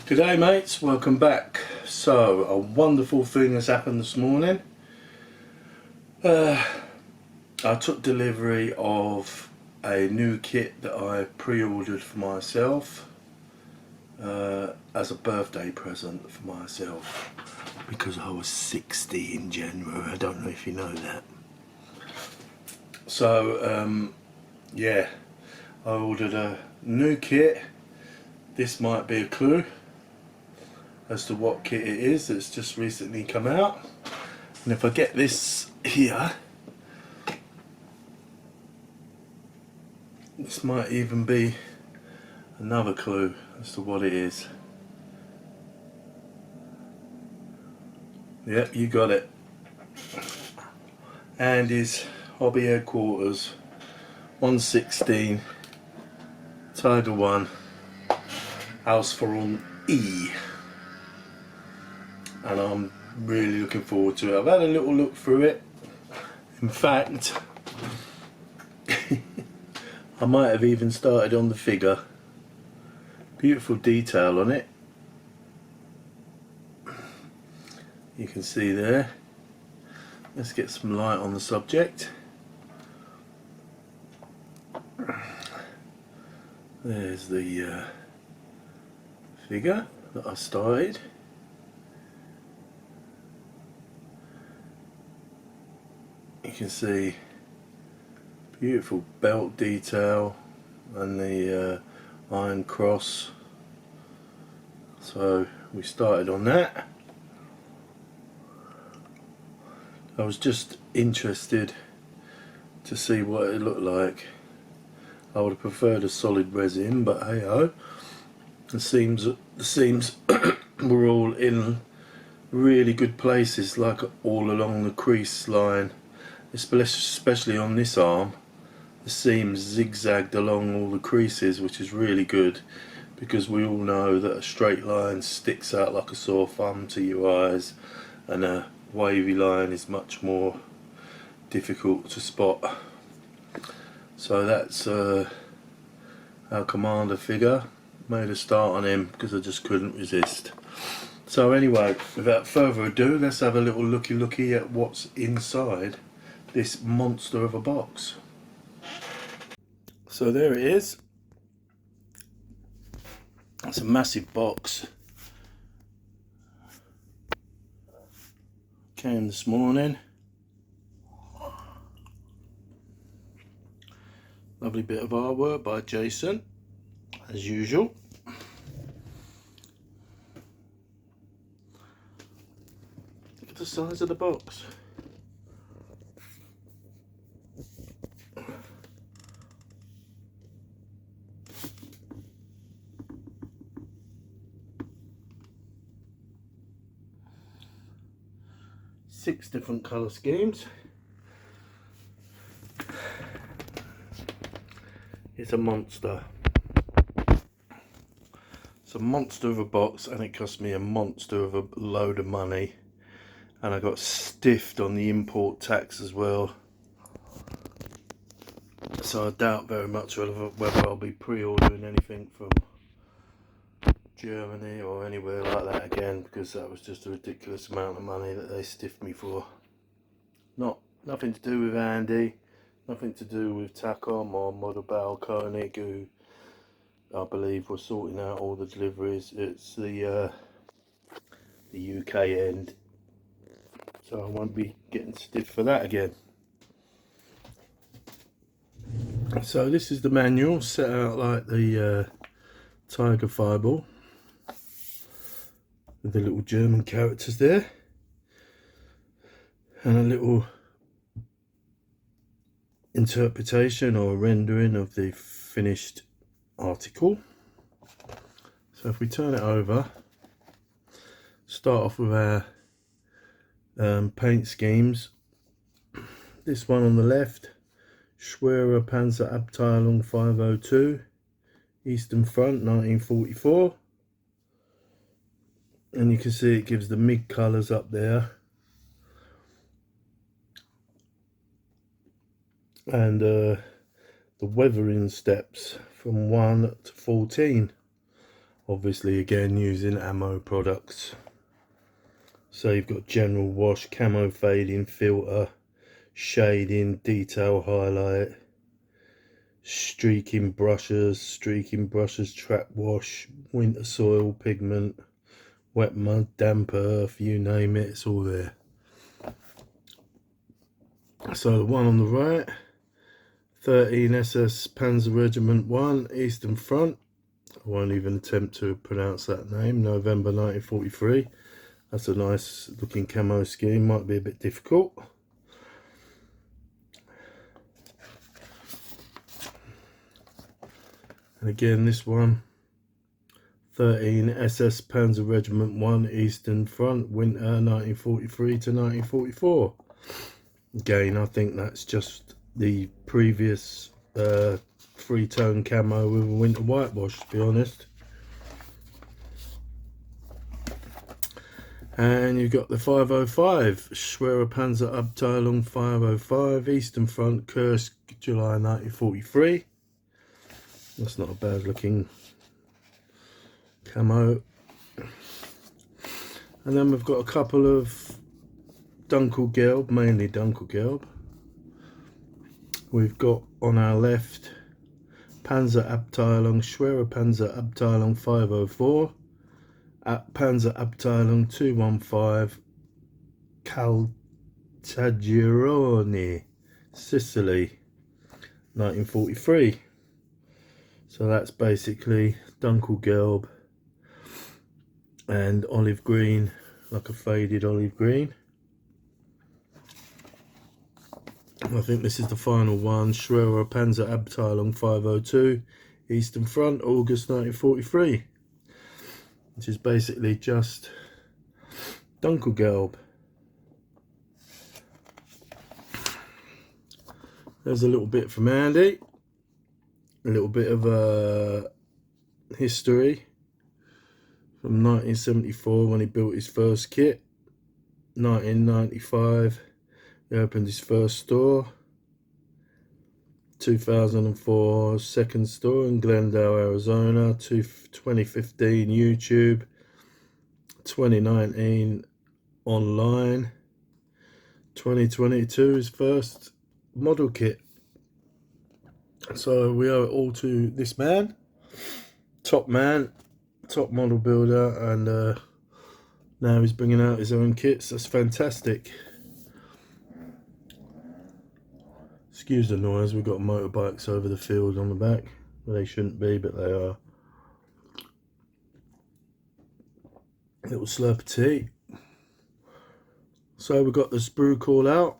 G'day mates, welcome back. So, a wonderful thing has happened this morning. I took delivery of a new kit that I pre-ordered for myself as a birthday present for myself because I was 60 in January. I don't know if you know that. So, yeah, I ordered a new kit. This might be a clue as to what kit it is that's just recently come out. And if I get this here, this might even be another clue as to what it is. Yep, you got it. Andy's Hobby Headquarters 116 Tiger 1 AusF.E. And I'm really looking forward to it. I've had a little look through it. In fact, I might have even started on the figure. Beautiful detail on it. You can see there. Let's get some light on the subject. There's the figure that I started. You can see beautiful belt detail and the iron cross. So we started on that. I was just interested to see what it looked like. I would have preferred a solid resin, but hey ho. The seams were all in really good places, like all along the crease line. Especially on this arm, the seams zigzagged along all the creases, which is really good because we all know that a straight line sticks out like a sore thumb to your eyes and a wavy line is much more difficult to spot. So that's our commander figure. Made a start on him because I just couldn't resist. So anyway, without further ado, let's have a little looky at what's inside this monster of a box. So there it is. It's a massive box. Came this morning. Lovely bit of artwork by Jason, as usual. Look at the size of the box. Six different colour schemes. It's a monster. It's a monster of a box, and it cost me a monster of a load of money. And I got stiffed on the import tax as well. So I doubt very much whether I'll be pre-ordering anything from Germany or anywhere like that again, because that was just a ridiculous amount of money that they stiffed me for. Nothing to do with Andy, nothing to do with Tacom or Model Koenig, who I believe were sorting out all the deliveries. It's the UK end, so I won't be getting stiffed for that again. So this is the manual, set out like the Tiger Fireball, with the little German characters there, and a little interpretation or rendering of the finished article. So if we turn it over, start off with our paint schemes. This one on the left, Schwerer Panzerabteilung 502, Eastern Front 1944. And you can see it gives the MIG colours up there. And the weathering steps from 1 to 14 Obviously again using ammo products. So you've got general wash, camo fading, filter, shading, detail highlight, streaking brushes, track wash, winter soil, pigment, wet mud, damp earth, you name it, it's all there. So the one on the right, 13 SS Panzer Regiment 1, Eastern Front. I won't even attempt to pronounce that name. November 1943. That's a nice looking camo scheme, might be a bit difficult. And again this one, 13 SS Panzer Regiment 1, Eastern Front, winter 1943 to 1944. Again, I think that's just the previous three-tone camo with a winter whitewash, to be honest. And you've got the 505 Schwerer Panzer Abteilung 505, Eastern Front, Kursk, July 1943. That's not a bad looking camo. And then we've got a couple of Dunkelgelb, mainly Dunkelgelb. We've got on our left Panzer Abteilung, Schwerer Panzer Abteilung 504, Panzer Abteilung 215, Caltagirone, Sicily, 1943. So that's basically Dunkelgelb and olive green, like a faded olive green. I think this is the final one, Schwerer Panzer Abteilung 502, Eastern Front, August 1943, which is basically just Dunkelgelb. There's a little bit from Andy, a little bit of history from 1974 when he built his first kit. 1995 he opened his first store. 2004 second store in Glendale, Arizona. 2015 YouTube. 2019 online. 2022 his first model kit. So we owe it all to this man, top model builder, and now he's bringing out his own kits. That's fantastic. Excuse the noise, we've got motorbikes over the field on the back. Well, they shouldn't be, but they are. Little slurp of tea. So we've got the sprue call out.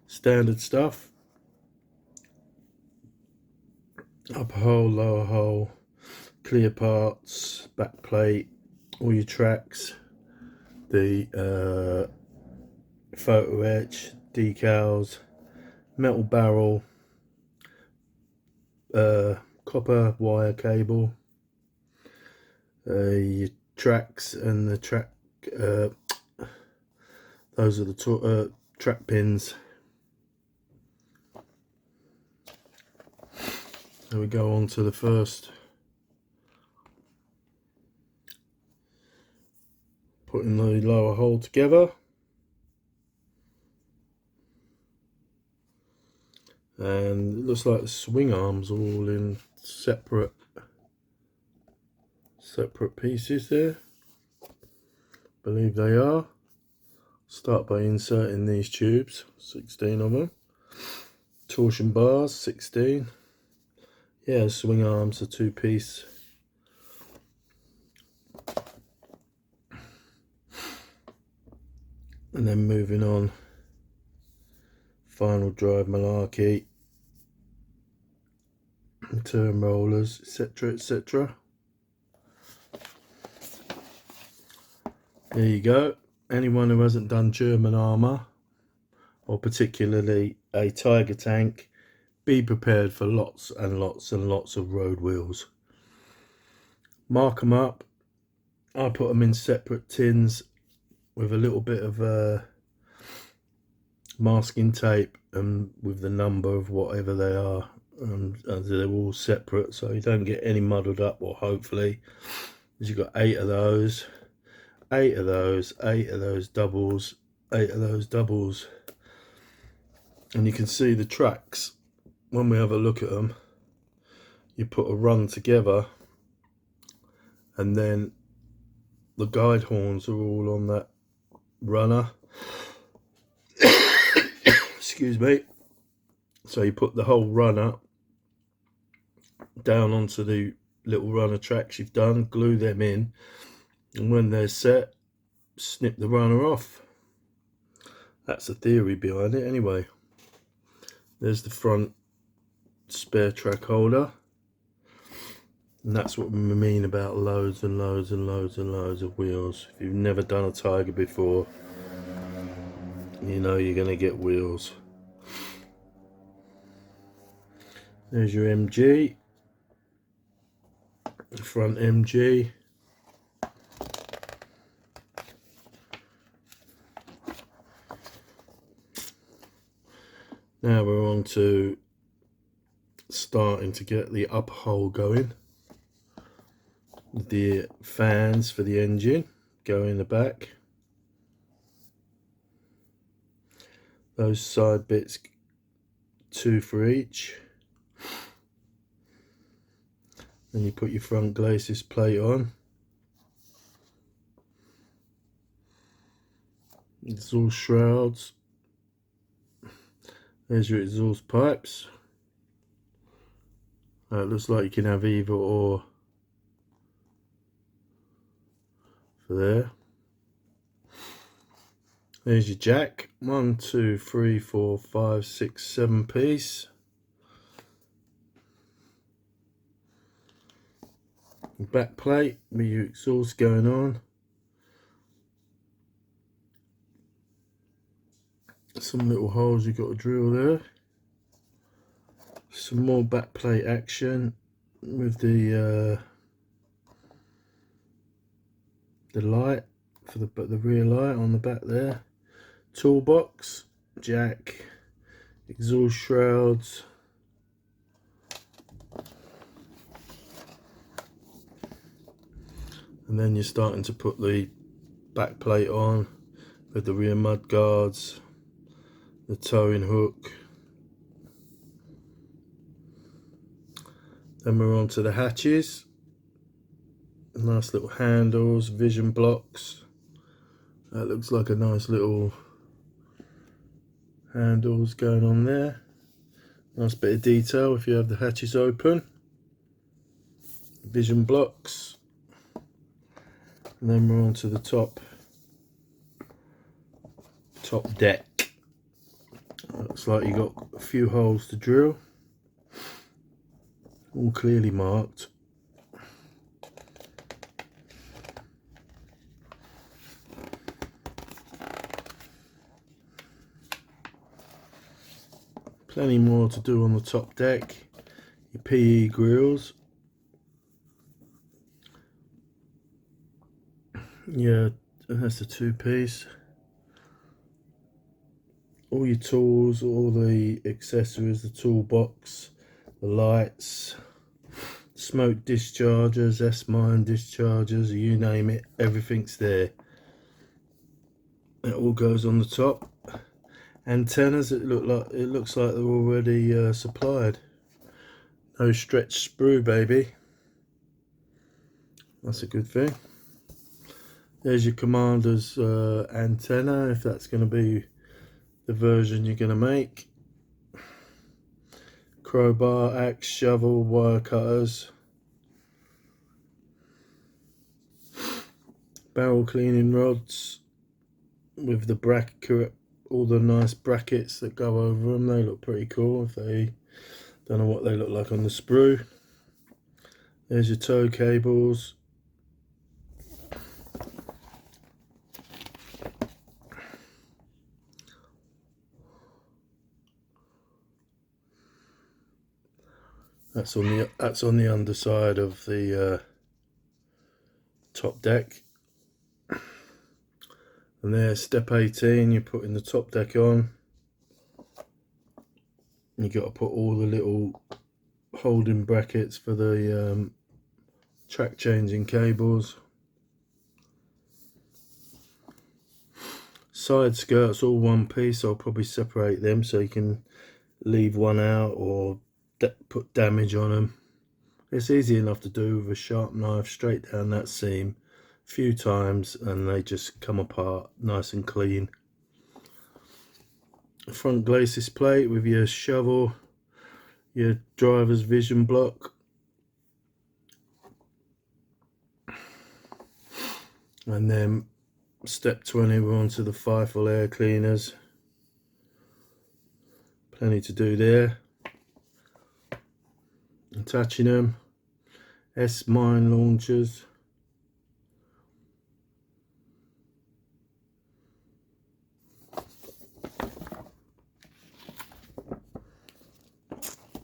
Standard stuff. Upper hole, lower hole, clear parts, back plate, all your tracks, the photo etch, decals, metal barrel, copper wire cable, your tracks and the track, those are the track pins. So we go on to the first, putting the lower hole together. And it looks like the swing arms all in separate pieces there. Believe they are. Start by inserting these tubes, 16 of them. Torsion bars, 16. Yeah, swing arms are 2-piece. And then moving on, final drive malarkey, turn rollers, etc, etc. There you go. Anyone who hasn't done German armour, or particularly a Tiger tank, be prepared for lots and lots and lots of road wheels. Mark them up. I put them in separate tins with a little bit of masking tape and with the number of whatever they are they're all separate, so you don't get any muddled up, or hopefully. You've got 8 of those, 8 of those, 8 of those doubles, 8 of those doubles, and you can see the tracks when we have a look at them. You put a run together, and then the guide horns are all on that runner. Excuse me. So you put the whole runner down onto the little runner tracks you've done, glue them in, and when they're set, snip the runner off. That's the theory behind it anyway. There's the front spare track holder, and that's what we mean about loads and loads and loads and loads of wheels. If you've never done a Tiger before, you know you're going to get wheels. There's your MG, the front MG. Now we're on to starting to get the upper hole going. The fans for the engine go in the back. Those side bits, 2 for each. Then you put your front glacis plate on. Exhaust shrouds. There's your exhaust pipes. It looks like you can have either or for there. There's your jack. 1, 2, 3, 4, 5, 6, 7 piece. Back plate with your exhaust going on. Some little holes you've got to drill there. Some more back plate action with the light for the rear light on the back there. Toolbox, jack, exhaust shrouds. And then you're starting to put the back plate on with the rear mud guards, the towing hook. Then we're on to the hatches. Nice little handles, vision blocks. That looks like a nice little handles going on there. Nice bit of detail if you have the hatches open. Vision blocks. And then we're on to the top deck. Looks like you got a few holes to drill, all clearly marked. Plenty more to do on the top deck. Your PE grills. Yeah, that's the 2-piece. All your tools, all the accessories, the toolbox, the lights, smoke dischargers, S-mine dischargers, you name it, everything's there. It all goes on the top. Antennas, it looks like they're already supplied. No stretch sprue, baby. That's a good thing. There's your commander's antenna, if that's going to be the version you're going to make. Crowbar, axe, shovel, wire cutters. Barrel cleaning rods with the bracket, all the nice brackets that go over them. They look pretty cool. If they don't know what they look like on the sprue. There's your tow cables. That's on the underside of the top deck. And there's step 18. You're putting the top deck on. You got to put all the little holding brackets for the track changing cables. Side skirts all one piece. I'll probably separate them so you can leave one out or put damage on them. It's easy enough to do with a sharp knife straight down that seam a few times and they just come apart nice and clean. Front glacis plate with your shovel, your driver's vision block, and then step 20 we're onto the FIFO air cleaners. Plenty to do there. Attaching them, S-mine launchers,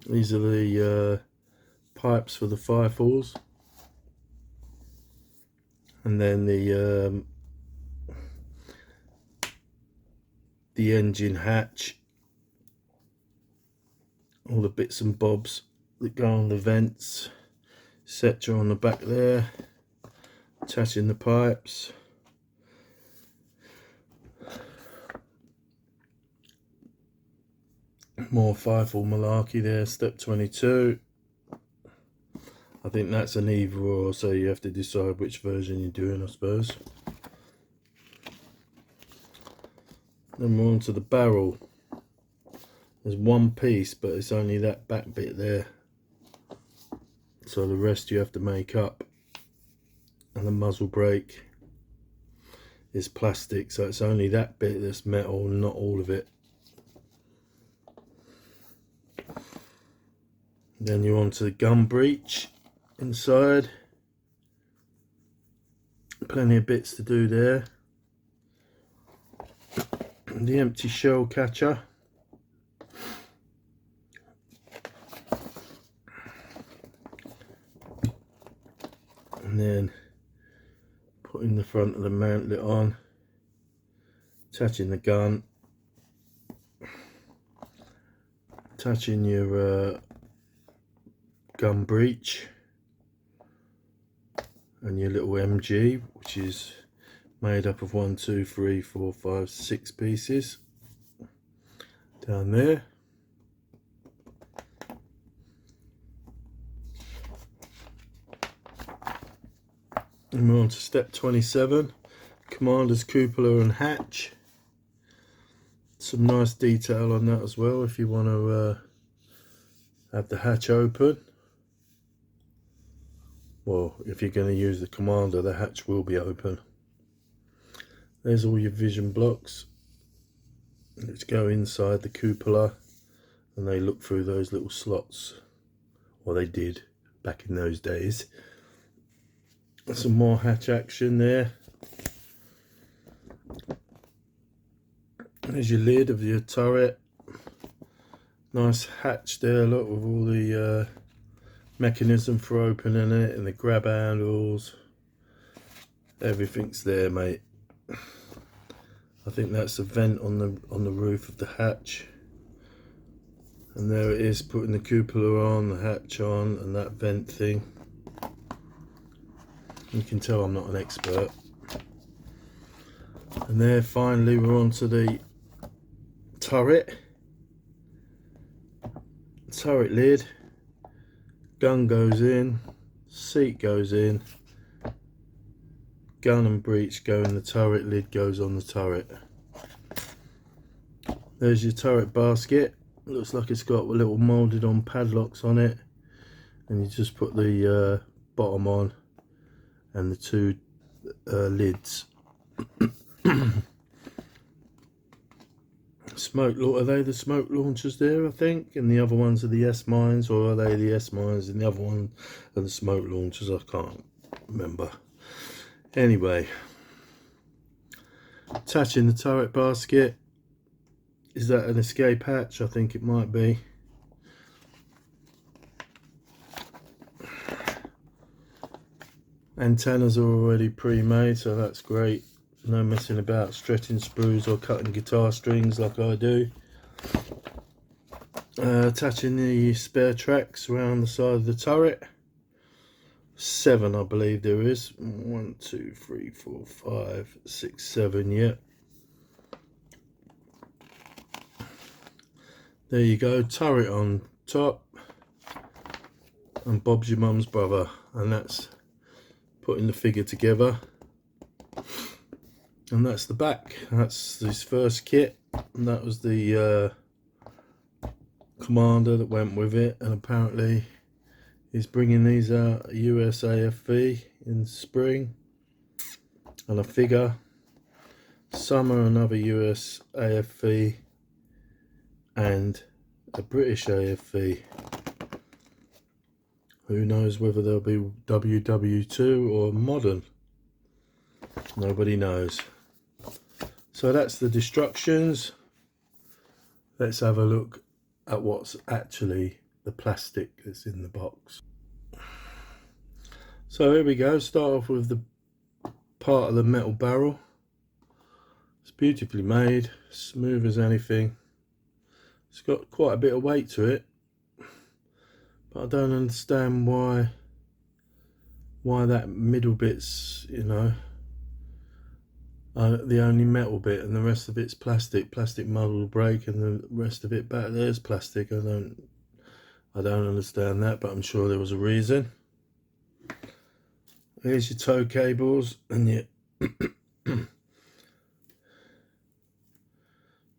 these are the pipes for the FIFOs, and then the engine hatch, all the bits and bobs that go on the vents, etc. on the back there, attaching the pipes. More FIFO malarkey there, step 22. I think that's an either or, so you have to decide which version you're doing, I suppose. Then we're on to the barrel. There's one piece, but it's only that back bit there, so the rest you have to make up. And the muzzle brake is plastic, so it's only that bit that's metal, not all of it. Then you're on to the gun breech inside. Plenty of bits to do there. The empty shell catcher. And then putting the front of the mantlet on, attaching the gun, attaching your gun breech and your little MG, which is made up of 1, 2, 3, 4, 5, 6 pieces down there. And we're on to step 27, commander's cupola and hatch. Some nice detail on that as well if you want to have the hatch open. Well, if you're going to use the commander, the hatch will be open. There's all your vision blocks. Let's go inside the cupola, and they look through those little slots. Well, they did back in those days. Some more hatch action there. There's your lid of your turret. Nice hatch there, look, with all the mechanism for opening it and the grab handles. Everything's there, mate. I think that's the vent on the roof of the hatch. And there it is, putting the cupola on, the hatch on, and that vent thing. You can tell I'm not an expert. And there, finally, we're on to the turret. Turret lid. Gun goes in. Seat goes in. Gun and breech go in the turret. Lid goes on the turret. There's your turret basket. Looks like it's got little moulded on padlocks on it. And you just put the bottom on and the two lids. Are they the smoke launchers there, I think? And the other ones are the S-mines, or are they the S-mines and the other one are the smoke launchers? I can't remember. Anyway, attaching the turret basket. Is that an escape hatch? I think it might be. Antennas are already pre-made, so that's great. No messing about stretching sprues or cutting guitar strings like I do. Attaching the spare tracks around the side of the turret. 7 I believe there is. 1, 2, 3, 4, 5, 6, 7, yeah. There you go, turret on top, and Bob's your mum's brother, and that's putting the figure together. And that's the back. That's his first kit, and that was the commander that went with it, and apparently he's bringing these out US AusF.E in spring, and a figure summer another US AusF.E and a British AusF.E. Who knows whether they'll be WW2 or modern, nobody knows. So that's the destructions. Let's have a look at what's actually the plastic that's in the box. So here we go, start off with the part of the metal barrel. It's beautifully made, smooth as anything. It's got quite a bit of weight to it, but I don't understand why that middle bit's, you know, the only metal bit, and the rest of it's plastic. Plastic model will break, and the rest of it back there's plastic. I don't understand that, but I'm sure there was a reason. Here's your tow cables, and your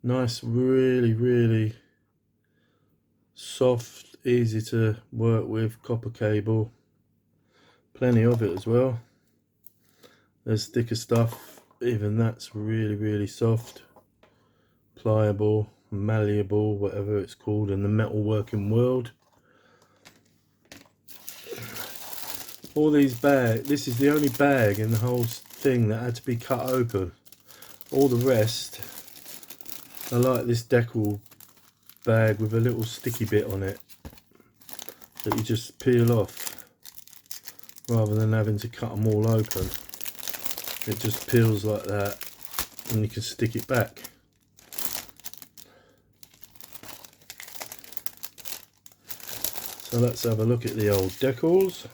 nice, really soft, easy to work with copper cable. Plenty of it as well. There's thicker stuff. Even that's really soft, pliable, malleable, whatever it's called in the metal working world. All these bags, this is the only bag in the whole thing that had to be cut open. All the rest are like this decal bag with a little sticky bit on it that you just peel off rather than having to cut them all open. It just peels like that, and you can stick it back. So let's have a look at the old decals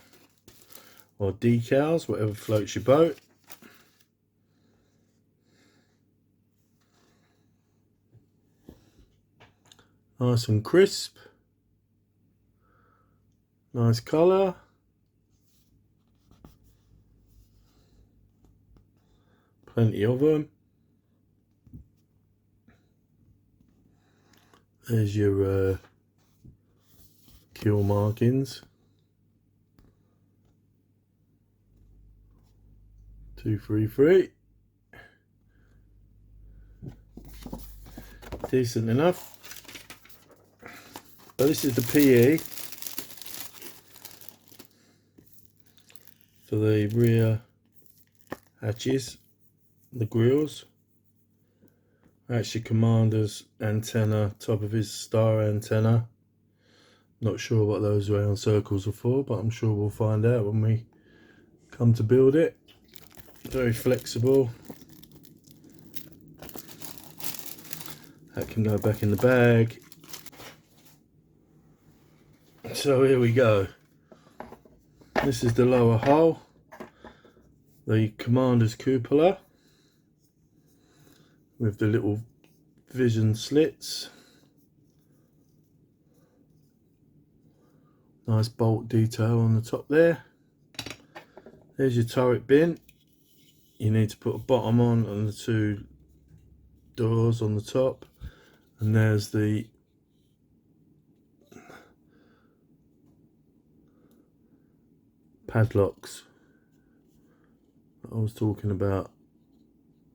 or decals, whatever floats your boat. Nice and crisp, nice colour. Plenty of them. There's your keel markings. 233. Decent enough. So this is the PE for the rear hatches. The grills. Actually commander's antenna, top of his star antenna. Not sure what those round circles are for, but I'm sure we'll find out when we come to build it. Very flexible. That can go back in the bag. So here we go. This is the lower hull, the commander's cupola, with the little vision slits. Nice bolt detail on the top there. There's your turret bin. You need to put a bottom on and the 2 doors on the top. And there's the padlocks that I was talking about.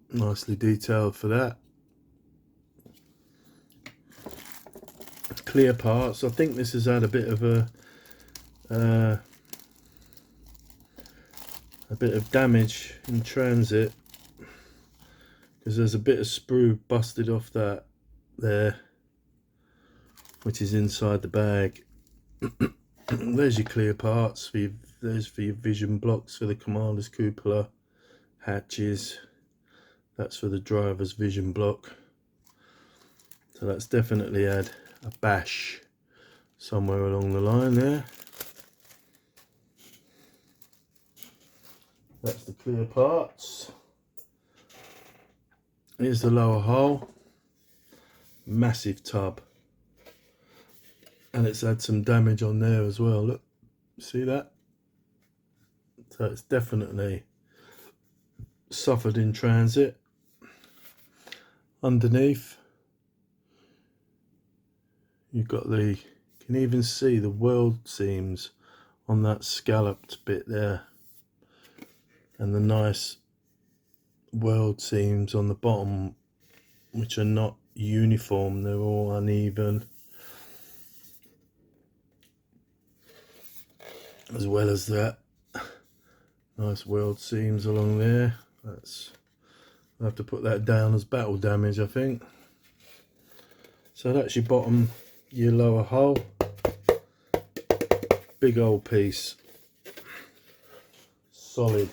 Nicely detailed for that. Clear parts. I think this has had a bit of damage in transit, because there's a bit of sprue busted off that there, which is inside the bag. There's your clear parts for there's for your vision blocks for the commander's cupola, hatches. That's for the driver's vision block. So that's definitely had a bash somewhere along the line there. That's the clear parts. Here's the lower hole. Massive tub. And it's had some damage on there as well. Look, see that? So it's definitely suffered in transit. Underneath, you've got the, you can even see the weld seams on that scalloped bit there. And the nice weld seams on the bottom, which are not uniform, they're all uneven. As well as that, nice weld seams along there. That's, I have to put that down as battle damage, I think. So that's your bottom, your lower hull. Big old piece, solid.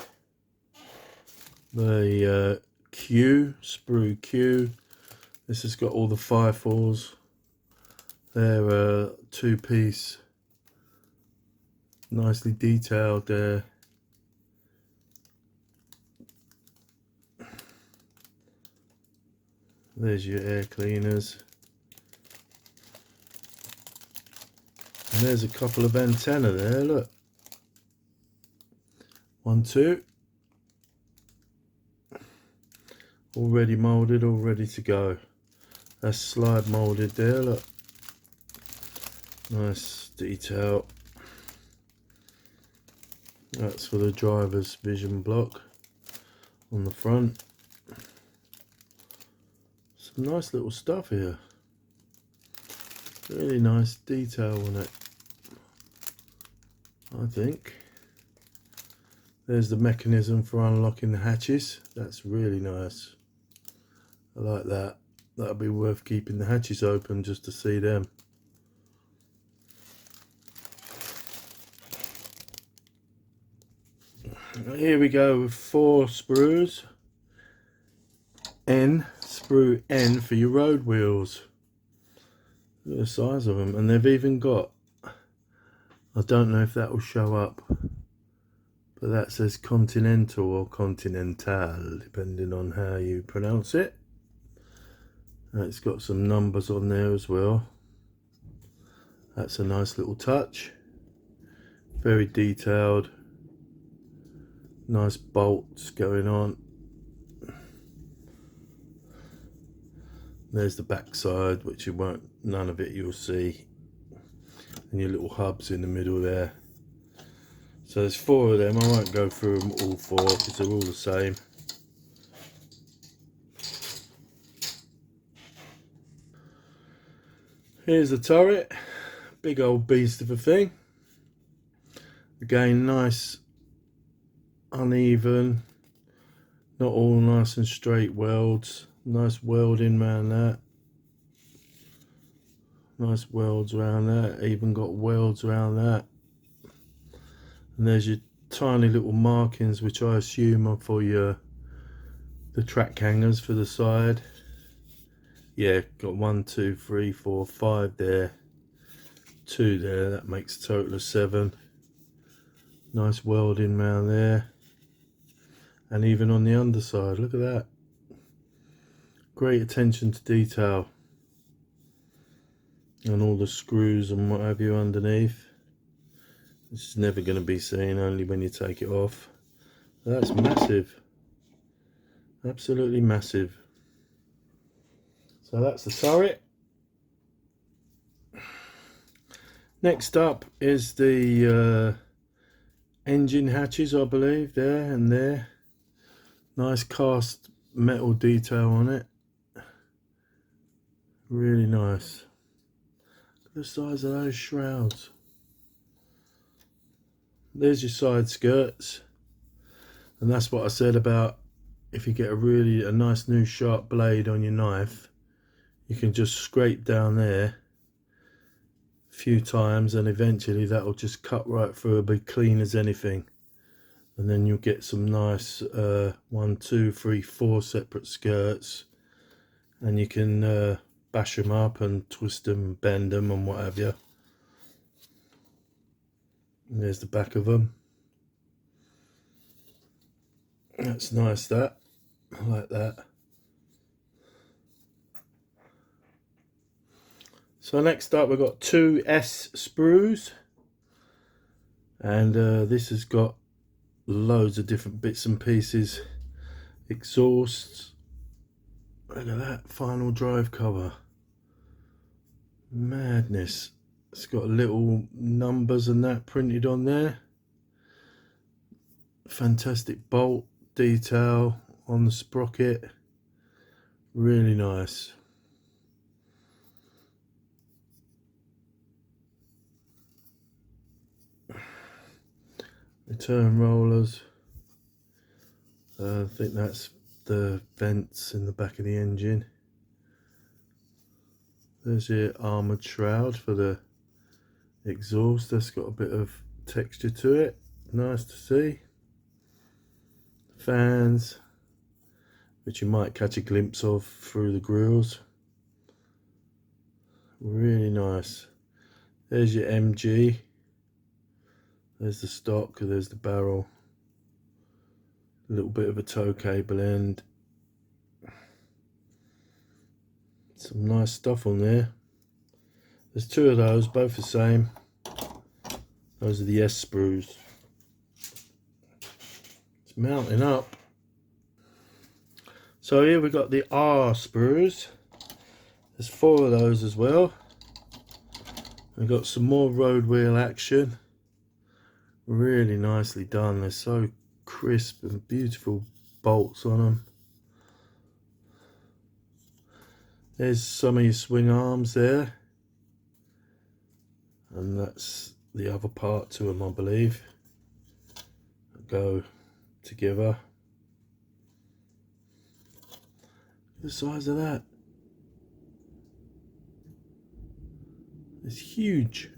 The Q, sprue Q. This has got all the firefalls. They're two-piece, nicely detailed there. There's your air cleaners. And there's a couple of antennae there, look. 1, 2. Already moulded, all ready to go. That's slide moulded there, look. Nice detail. That's for the driver's vision block on the front. Some nice little stuff here. Really nice detail on it, I think. There's the mechanism for unlocking the hatches. That's really nice. I like that. That'll be worth keeping the hatches open just to see them. Here we go with 4 sprues. Sprue N for your road wheels. Look at the size of them, and they've even got, I don't know if that will show up, but that says Continental or Continental, depending on how you pronounce it. And it's got some numbers on there as well. That's a nice little touch. Very detailed. Nice bolts going on. There's the back side, which you won't, none of it you'll see. And your little hubs in the middle there. So there's 4 of them. I won't go through them all 4 because they're all the same. Here's the turret. Big old beast of a thing. Again, nice, uneven, not all nice and straight welds. Nice welding around that. Nice welds around that. Even got welds around that. And there's your tiny little markings, which I assume are for the track hangers for the side. Yeah, got 1, 2, 3, 4, 5 there. 2 there. That makes a total of 7. Nice welding around there. And even on the underside, look at that. Great attention to detail. And all the screws and what have you underneath. It's never going to be seen, only when you take it off. That's massive. Absolutely massive. So that's the turret. Next up is the engine hatches, I believe, there and there. Nice cast metal detail on it. Really nice. Look at the size of those shrouds. There's your side skirts. And that's what I said about if you get a nice new sharp blade on your knife, you can just scrape down there a few times and eventually that will just cut right through. It'll be clean as anything. And then you'll get some nice 1, 2, 3, 4 separate skirts, and you can bash them up and twist them, bend them and what have you. And there's the back of them. That's nice, that. I like that. So next up we've got two S sprues, and this has got loads of different bits and pieces. Exhausts. Look at that final drive cover. Madness. It's got little numbers and that printed on there. Fantastic bolt detail on the sprocket. Really nice. Return rollers. I think that's the vents in the back of the engine. There's your armoured shroud for the exhaust. That's got a bit of texture to it. Nice to see. Fans, which you might catch a glimpse of through the grills. Really nice. There's your MG. There's the stock, there's the barrel. A little bit of a tow cable end. Some nice stuff on there. There's two of those, both the same. Those are the S sprues. It's mounting up. So here we've got the R sprues. There's 4 of those as well. We've got some more road wheel action. Really nicely done. They're so crisp and beautiful bolts on them. There's some of your swing arms there, and that's the other part to them, I believe. Go together. The size of that. It's huge.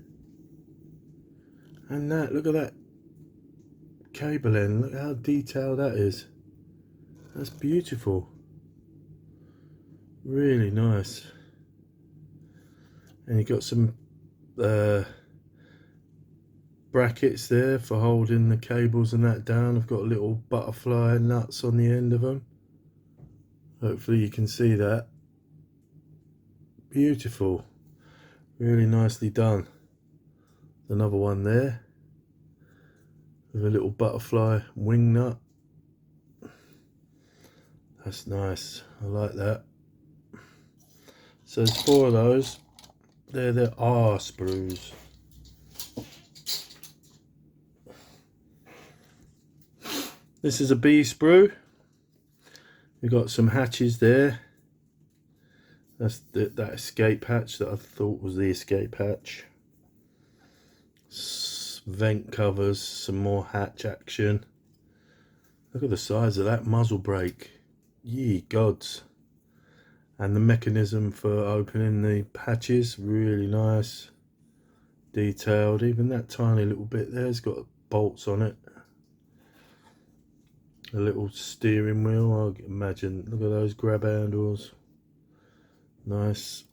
And that, look at that cable end, look how detailed that is. That's beautiful. Really nice. And you've got some brackets there for holding the cables and that down. I've got little butterfly nuts on the end of them. Hopefully you can see that. Beautiful. Really nicely done. Another one there with a little butterfly wing nut. That's nice. I like that. So there's 4 of those. They're the R sprues. This is a B sprue. We've got some hatches there. That's that escape hatch that I thought was the escape hatch. Vent covers, some more hatch action. Look at the size of that muzzle brake. Ye gods. And the mechanism for opening the hatches, really nice. Detailed. Even that tiny little bit there's got bolts on it. A little steering wheel, I imagine. Look at those grab handles. Nice.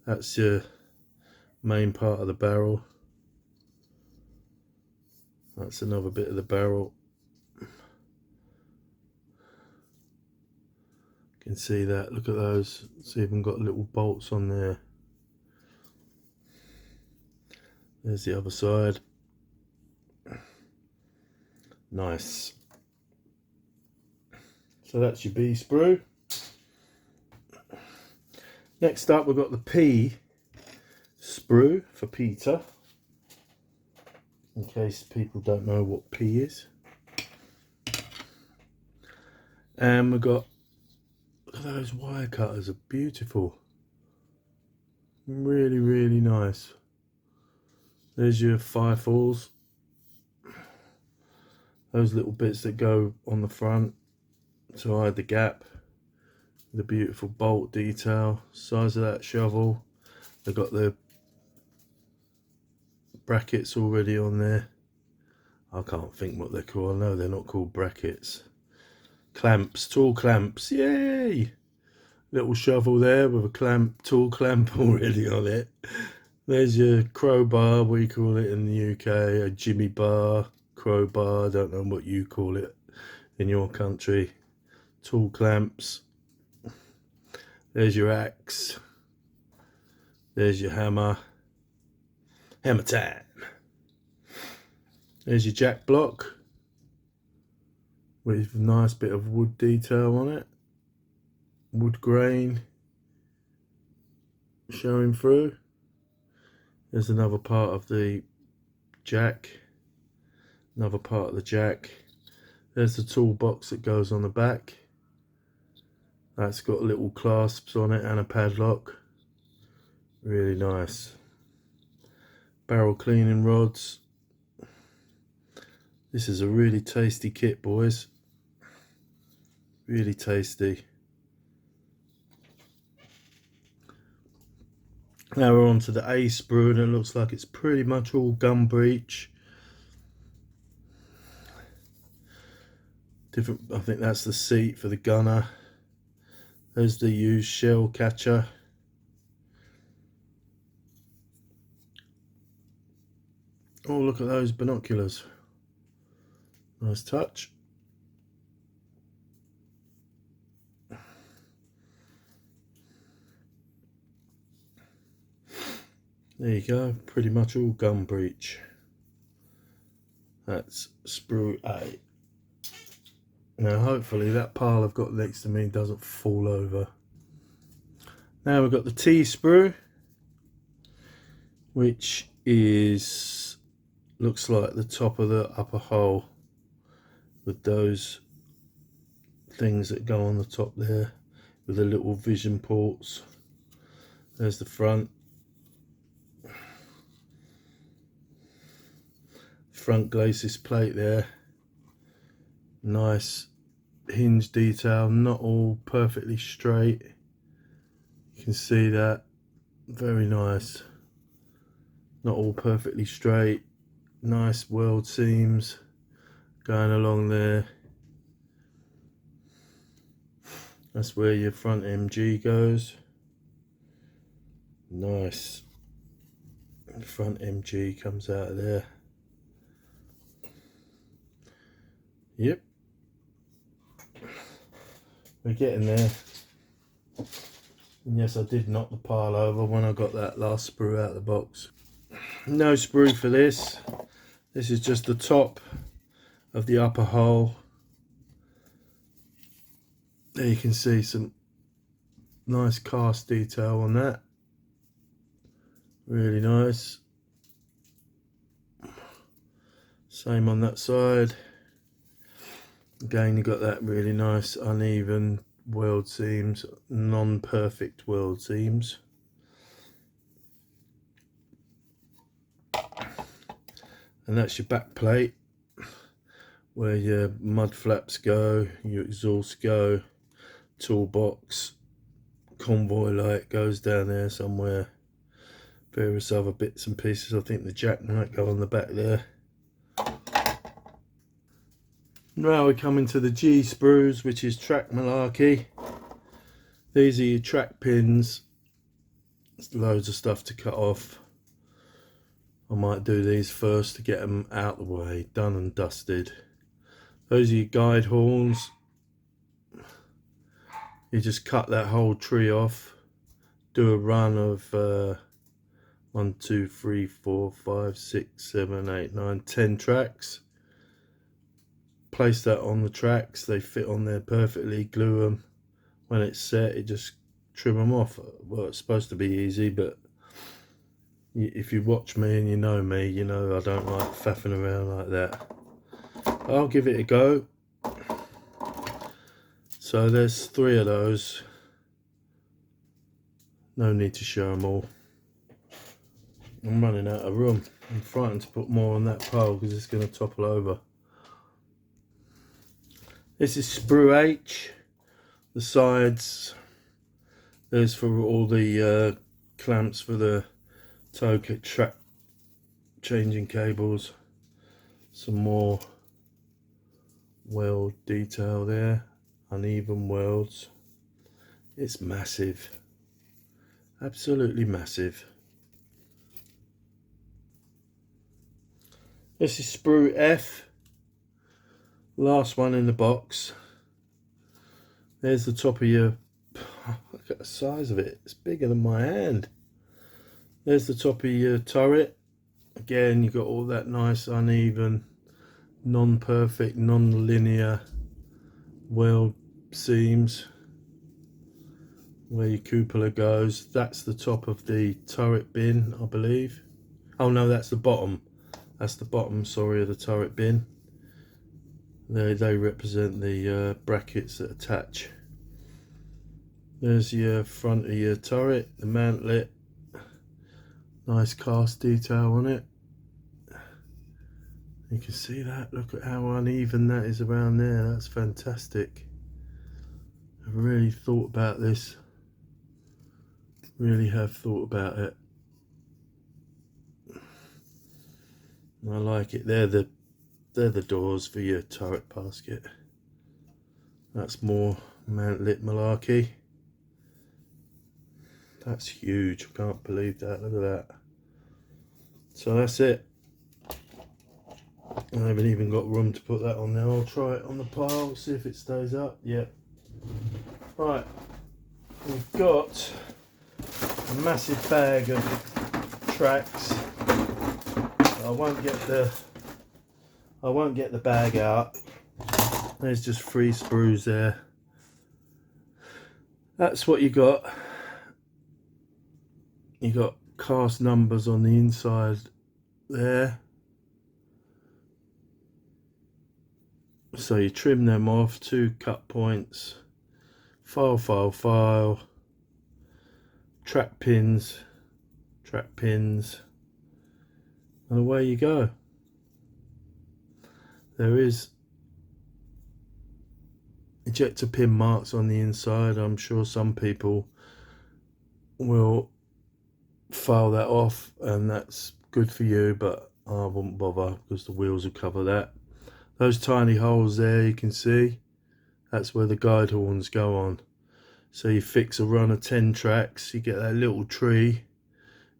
That's your main part of the barrel. That's another bit of the barrel. You can see that. Look at those. It's even got little bolts on there. There's the other side. Nice. So that's your B sprue. Next up we've got the P sprue for Peter, in case people don't know what P is. And we've got, look at those wire cutters, are beautiful. Really, really nice. There's your firefalls. Those little bits that go on the front to hide the gap. The beautiful bolt detail, size of that shovel. They've got the brackets already on there. I can't think what they're called. I know they're not called brackets. Clamps, tool clamps, yay! Little shovel there with a clamp, tool clamp already on it. There's your crowbar, we call it in the UK, a jimmy bar, crowbar, I don't know what you call it in your country. Tool clamps. There's your axe. There's your hammer. Hammer time. There's your jack block with a nice bit of wood detail on it. Wood grain showing through. There's another part of the jack. Another part of the jack. There's the toolbox that goes on the back. That's got little clasps on it and a padlock. Really nice. Barrel cleaning rods. This is a really tasty kit, boys. Really tasty. Now we're on to the A sprue, and it looks like it's pretty much all gum breech. Different, I think that's the seat for the gunner. There's the used shell catcher. Oh, look at those binoculars. Nice touch. There you go, pretty much all gum breech. That's sprue A. Now hopefully that pile I've got next to me doesn't fall over. Now we've got the T sprue, which is, looks like the top of the upper hole with those things that go on the top there with the little vision ports. There's the front. Front glacis plate there. Nice hinge detail, not all perfectly straight. You can see that. Very nice. Not all perfectly straight. Nice weld seams going along there. That's where your front MG goes. Nice. The front MG comes out of there. Yep. We're getting there. And yes, I did knock the pile over when I got that last sprue out of the box. No sprue for this. This is just the top of the upper hole. There you can see some nice cast detail on that. Really nice. Same on that side. Again, you got that really nice uneven weld seams, non-perfect weld seams. And that's your back plate where your mud flaps go, your exhaust go, toolbox, convoy light goes down there somewhere, various other bits and pieces. I think the jack might go on the back there. Now we come into the G sprues, which is track malarkey. These are your track pins. There's loads of stuff to cut off. I might do these first to get them out the way, done and dusted. Those are your guide horns. You just cut that whole tree off. Do a run of 1, 2, 3, 4, 5, 6, 7, 8, 9, 10 tracks. Place that on the tracks, they fit on there perfectly, glue them. When it's set, you just trim them off. Well, it's supposed to be easy, but if you watch me and you know me, you know I don't like faffing around like that. I'll give it a go. So there's 3 of those. No need to show them all. I'm running out of room. I'm frightened to put more on that pole because it's going to topple over. This is sprue H. The sides, there's for all the clamps for the toe track changing cables. Some more weld detail there, uneven welds. It's massive, absolutely massive. This is sprue F, last one in the box. There's the top of your, look at the size of it, it's bigger than my hand. There's the top of your turret. Again, you've got all that nice uneven, non-perfect, non-linear weld seams where your cupola goes. That's the top of the turret bin, I believe. Oh no, that's the bottom. That's the bottom, sorry, of the turret bin. They represent the brackets that attach. There's your front of your turret, the mantlet. Nice cast detail on it. You can see that, look at how uneven that is around there. That's fantastic. I've really thought about this. Really have thought about it. I like it. They're the doors for your turret basket. That's more mantlet malarkey. That's huge. I can't believe that. Look at that. So that's it. I haven't even got room to put that on there. I'll try it on the pile, see if it stays up. Yep. Right. We've got a massive bag of tracks. I won't get the bag out. There's just 3 sprues there. That's what you got. You got cast numbers on the inside there. So you trim them off, 2 cut points, file, track pins, and away you go. There is ejector pin marks on the inside. I'm sure some people will file that off and that's good for you, but I wouldn't bother because the wheels will cover that. Those tiny holes there you can see, that's where the guide horns go on. So you fix a run of 10 tracks, you get that little tree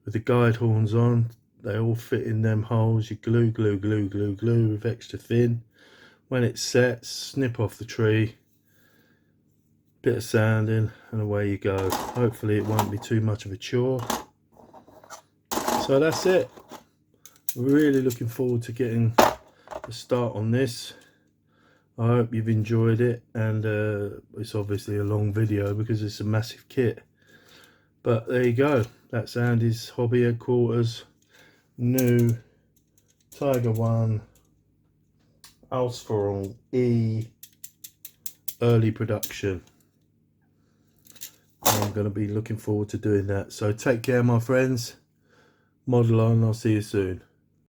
with the guide horns on. They all fit in them holes. You glue with extra thin. When it sets, snip off the tree, bit of sanding, and away you go. Hopefully it won't be too much of a chore. So that's it. Really looking forward to getting a start on this. I hope you've enjoyed it, and it's obviously a long video because it's a massive kit. But there you go. That's Andy's hobby headquarters. New Tiger 1 AusF.E early production. I'm going to be looking forward to doing that. So take care, my friends. Model on. I'll see you soon.